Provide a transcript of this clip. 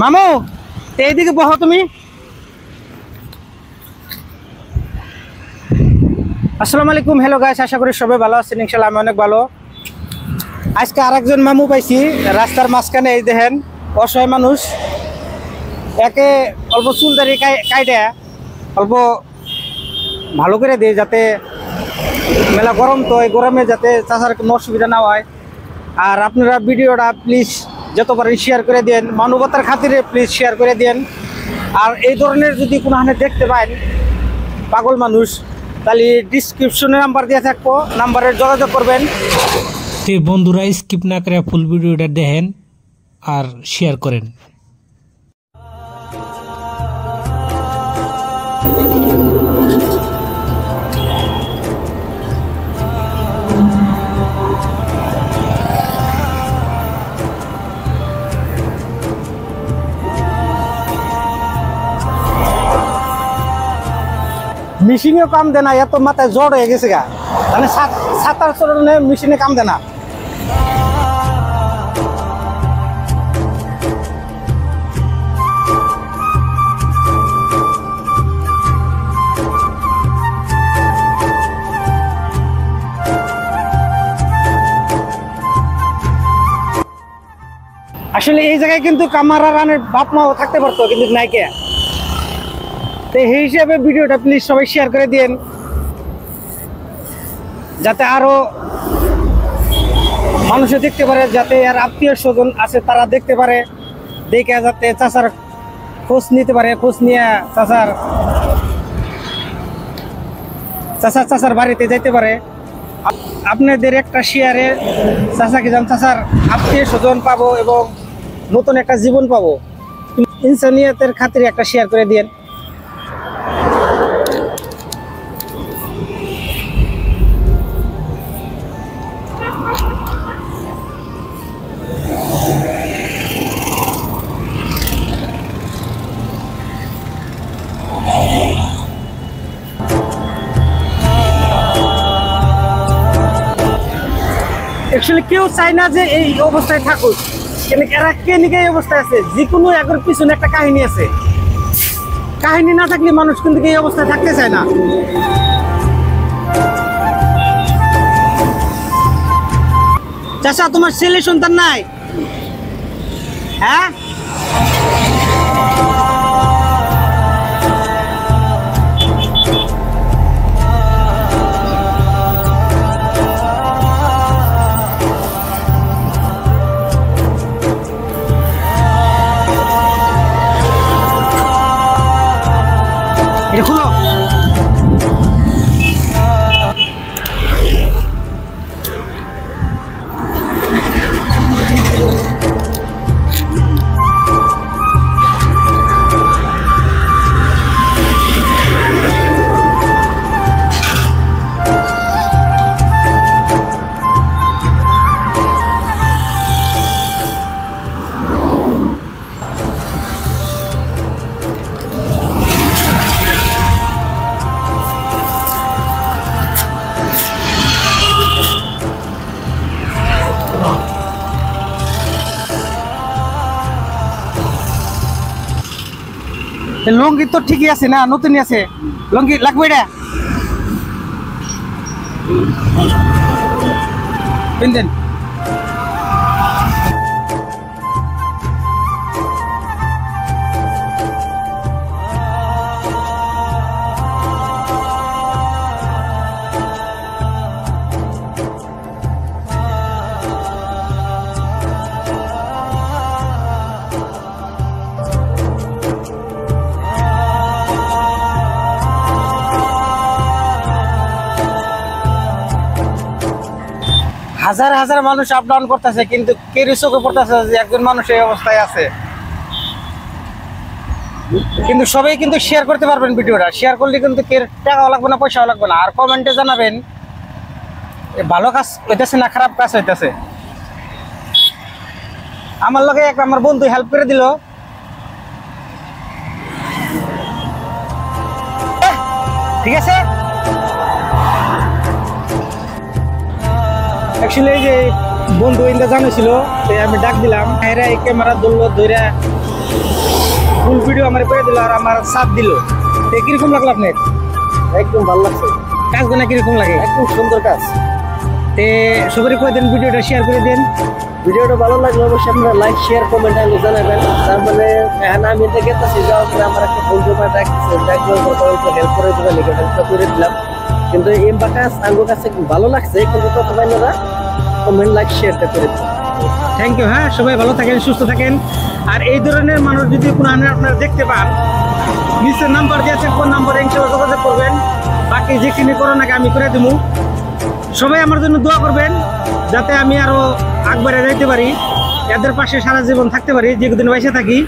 মামু এইদিকে বহো তুমি। আসসালামু আলাইকুম, হ্যালো গাইস, আশা করি সবাই ভালো আছেন। ইনশাআল্লাহ আমি অনেক ভালো। আজকে আরেকজন মামু পাইছি রাস্তার মাঝখানে। এই দেখেন অসহায় মানুষ, একে অল্প চুল দাড়ি কাইটা অল্প ভালো করে দেয়, যাতে মেলা গরম, তো এই গরমে যাতে চাষার কোনো অসুবিধা না হয়। আর আপনারা ভিডিওটা প্লিজ যত পারেন শেয়ার করে দেন, মানবতার খাতিরে প্লিজ শেয়ার করে দেন। আর এই ধরনের যদি কোনোখানে দেখতে পান পাগল মানুষ, তাহলে ডিসক্রিপশনে নাম্বার দিয়ে থাকবো, নাম্বারে যোগাযোগ করবেন। তো বন্ধুরা স্কিপ না করে ফুল ভিডিওটা দেখেন আর শেয়ার করেন। মেশিনেও কাম দেয় না, এত মাথায় জ্বর হয়ে গেছে গা, মানে 7-8 চরণে মেশিনে কাম দেয় না। আসলে এই জায়গায় কিন্তু কামারা রানের বাপ মাও থাকতে পারতো, কিন্তু নাইকে। তো এই হিসাবে ভিডিওটা প্লিজ সবাই শেয়ার করে দিন, যাতে আরো মানুষে দেখতে পারে, যাতে আর আত্মীয় স্বজন আছে তারা দেখতে পারে, দেখে যাতে চাচার খোঁজ নিতে পারে, খোঁজ নিয়ে চাচার বাড়িতে যাইতে পারে। আপনাদের একটা শেয়ারে চাচাকে যেন চাচার আত্মীয় স্বজন পাবো এবং নতুন একটা জীবন পাবো। ইনসানিয়তের খাতিরে একটা শেয়ার করে দিন। অ্যাকচুয়ালি কেউ চায় না যে এই অবস্থায় থাকুক, কিন্তু এরা কেনিকে এই অবস্থায় আছে। যে কোনো একর পিছনে একটা কাহিনী আছে, কাহিনী না থাকলে মানুষ কিন্তু এই অবস্থায় থাকতে চায় না। চাচা, তোমার ছেলে সন্তান নাই? হ্যাঁ, দেখো লঙ্গি তো ঠিকই আছে না, নতুনই আছে। লঙ্গি লাগবে এটা দেন। হাজার হাজার মানুষ আপ ডাউন করতেছে, কিন্তু কেউ চোখে পড়তেছে যে একজন মানুষ এই অবস্থায় আছে। কিন্তু সবাই কিন্তু শেয়ার করতে পারবেন ভিডিওটা। শেয়ার করলে কিন্তু কেউ টাকাও লাগবে না, পয়সাও লাগবে না। আর কমেন্টে জানাবেন ভালো কাজ হইতেছে না খারাপ কাজ হইতেছে। আমার লগে আমার বন্ধু হেল্প করে দিল, ঠিক আছে। অ্যাকচুয়ালি এই যে বন্ধু ইন্দা জানিয়েছিল, আমি ডাক দিলাম, এরা এই ক্যামেরা ধরলো, ধরে ফুল ভিডিও আমার করে দিল আর আমার সাথ দিল। তো কিরকম লাগলো আপনার? একদম ভালো লাগছে, কাজগুলো কিরকম লাগে? একদম সুন্দর কাজ। তে সবারই করে দেন, ভিডিওটা শেয়ার করে দেন। ভিডিওটা ভালো লাগলে অবশ্যই আপনারা লাইক শেয়ার কমেন্ট আগে জানাবেন। তার মানে এখন আমি গেতেছি যাওয়ার পরে আমার একটা বন্ধু ডাকতেছে, ডাকলে হেল্প করে দেবেন, হেল্পটা করে দিলাম। কিন্তু এই কাজ আমার কাছে ভালো লাগছে, কিন্তু তত বাইনারা কমেন্ট লাইক শেয়ারটা করে দেবেন। Thank you. হ্যাঁ, সবাই ভালো থাকেন, সুস্থ থাকেন। আর এই ধরনের মানুষ যদি কোনো আপনারা দেখতে পান, নিচের নাম্বার দিয়েছে, কোন নাম্বারে ইনশাআল্লাহ যোগাযোগ করবেন। বাকি যেখানে করেন আগে আমি করে দেবো। সবাই আমার জন্য দোয়া করবেন যাতে আমি আরো আগবাড়ে যাইতে পারি, এদের পাশে সারা জীবন থাকতে পারি, যেদিন বেঁচে থাকি।